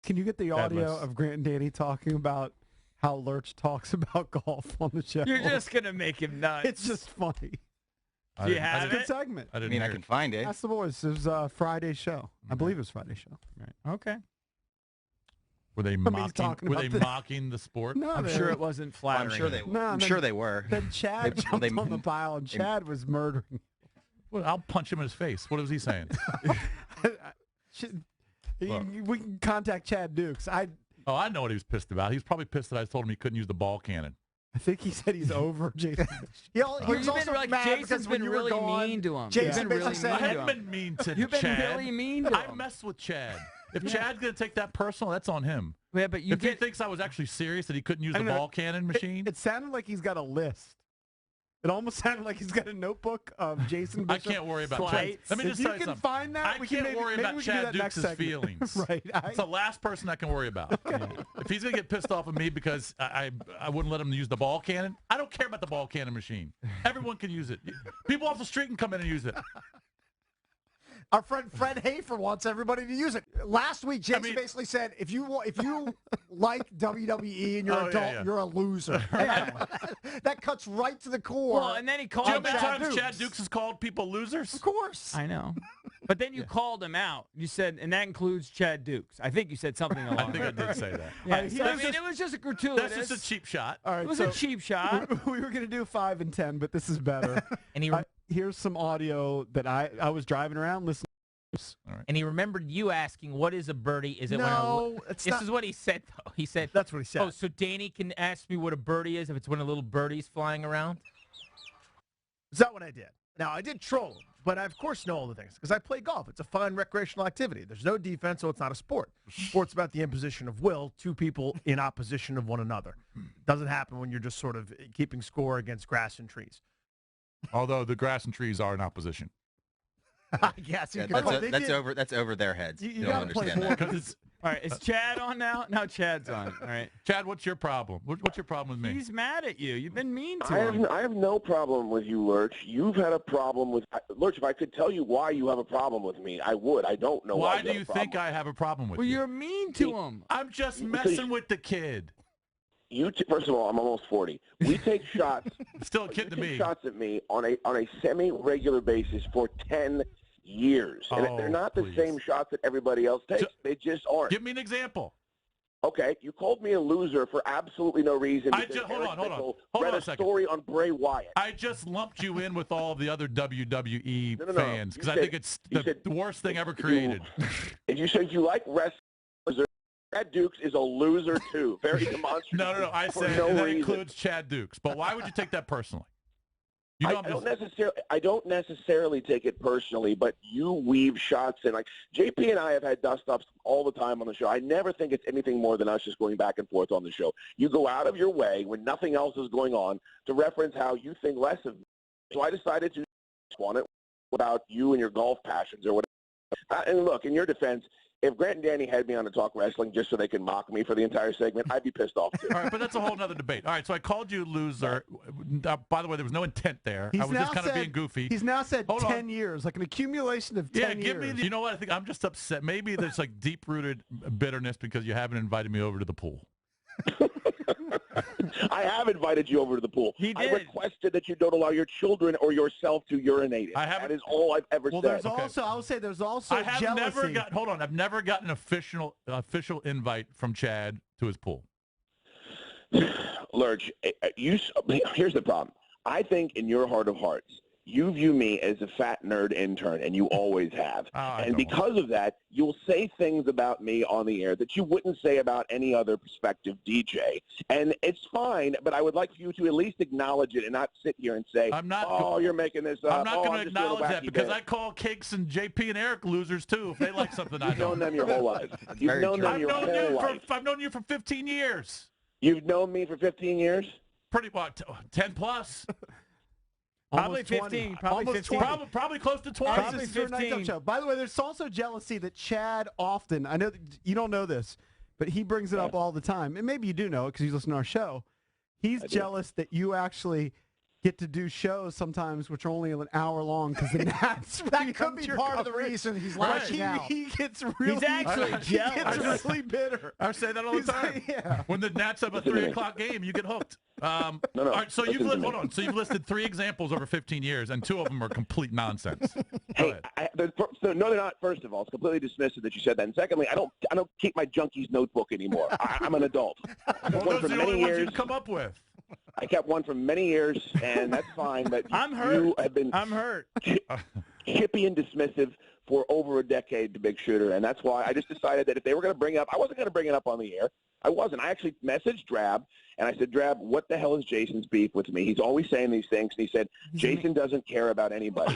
Can you get the audio of Grant and Danny talking about how Lurch talks about golf on the show? You're just going to make him nuts. It's just funny. Do you have It's a good segment. I mean, I can find it. Ask the boys. It was Friday's show. I believe it was Friday's show. Right. Okay. Were they mocking the sport? No, I'm sure it wasn't flattering. I'm sure they were. Then Chad jumped on the pile, and Chad was murdering. Well, I'll punch him in his face. What was he saying? We can contact Chad Dukes. I know what he was pissed about. He's probably pissed that I told him he couldn't use the ball cannon. I think he said he's over Jason. Jason's been really mean to him. Jason really said, I haven't been mean to Chad. You've been really mean to him. I mess with Chad. If Chad's going to take that personal, that's on him. Yeah, but if he thinks I was actually serious that he couldn't use the ball cannon machine. It sounded like he's got a list. It almost sounded like he's got a notebook of Jason Bishop. I can't worry about Chad. Let me just tell you something. Find that, I can't worry about Chad Dukes' feelings. Right. It's the last person I can worry about. If he's going to get pissed off at me because I wouldn't let him use the ball cannon, I don't care about the ball cannon machine. Everyone can use it. People off the street can come in and use it. Our friend Fred Hafer wants everybody to use it. Last week, Jason basically said, if you like WWE and you're an adult, you're a loser. That cuts right to the core. Well, and then he called. Do you know how many times Chad Dukes has called people losers? Of course. I know. But then you called him out. You said, and that includes Chad Dukes. I think you said something along I think I did say that. Yeah, I mean, it was just a gratuitous. That's just a cheap shot. All right, it was a cheap shot. We were going to do 5 and 10, but this is better. And here's some audio that I was driving around listening. Right. And he remembered you asking, "What is a birdie? Is it this is what he said, though. He said that's what he said. Oh, so Danny can ask me what a birdie is if it's when a little birdie's flying around? Is that what I did? Now, I did troll him, but I, of course, know all the things because I play golf. It's a fun recreational activity. There's no defense, so it's not a sport. Sport's about the imposition of will, two people in opposition of one another. It doesn't happen when you're just sort of keeping score against grass and trees. Although the grass and trees are in opposition. Yes, yeah, that's over their heads. You don't understand that. All right, is Chad on now? Now Chad's on. All right, Chad, what's your problem? What's your problem with me? He's mad at you. You've been mean to him. I have no problem with you, Lurch. You've had a problem with Lurch. If I could tell you why you have a problem with me, I would. I don't know why. Why do you think I have a problem with you? Well, you're mean to him. I'm just messing with the kid. First of all, I'm almost 40. We take shots. Still a kid to me. Shots at me on a semi-regular basis for 10 years, and they're not the same shots that everybody else takes. They just aren't. Give me an example. Okay, you called me a loser for absolutely no reason. Hold on. Read a story on Bray Wyatt. I just lumped you in with all of the other WWE fans because I think it's the worst thing ever created. And you said you like wrestling. Chad Dukes is a loser too. Very demonstrative. No. I said that includes Chad Dukes. But why would you take that personally? I don't necessarily take it personally, but you weave shots in. Like JP and I have had dust-ups all the time on the show. I never think it's anything more than us just going back and forth on the show. You go out of your way when nothing else is going on to reference how you think less of me. So I decided to on it about you and your golf passions or whatever. And look, in your defense, if Grant and Danny had me on to talk wrestling just so they could mock me for the entire segment, I'd be pissed off too. All right, but that's a whole other debate. All right, so I called you loser. By the way, there was no intent there. I was just kind of being goofy. He's now said 10 years, like an accumulation of 10 years. Yeah, give me you know what? I think I'm just upset. Maybe there's like deep-rooted bitterness because you haven't invited me over to the pool. I have invited you over to the pool. He did. I requested that you don't allow your children or yourself to urinate. That is all I've ever said. There's also, I will say, there's also jealousy. I've never gotten an official invite from Chad to his pool. Lurch, here's the problem. I think in your heart of hearts, you view me as a fat nerd intern, and you always have. And because of that, you'll say things about me on the air that you wouldn't say about any other prospective DJ. And it's fine, but I would like for you to at least acknowledge it and not sit here and say, you're making this up. I'm not going to acknowledge that because I call Cakes and JP and Eric losers, too, if they like something I don't. You've known them your whole life. You've known them your whole life. I've known you for 15 years. You've known me for 15 years? Pretty much, 10 plus. Probably 15. Probably 15. Probably close to 20. Probably 15. By the way, there's also jealousy that Chad often, I know you don't know this, but he brings it up all the time. And maybe you do know it because you listen to our show. He's jealous that you actually get to do shows sometimes which are only an hour long because the Nats that could be part of the reason he's lashing out. He gets really He's actually jealous. He gets really bitter. I say that all the time. Yeah. When the Nats have a 3 o'clock game, you get hooked. All right, so hold on. So you've listed 3 examples over 15 years, and 2 of them are complete nonsense. Hey, no, they're not. First of all, it's completely dismissive that you said that. And secondly, I don't keep my junkies notebook anymore. I'm an adult. Well, those are the only ones you can come up with. I kept one for many years, and that's fine. But I'm hurt. You have been chippy and dismissive for over a decade to Big Shooter, and that's why I just decided that if they were going to bring it up, I wasn't going to bring it up on the air. I wasn't. I actually messaged Drab, and I said, Drab, what the hell is Jason's beef with me? He's always saying these things, and he said, Jason doesn't care about anybody.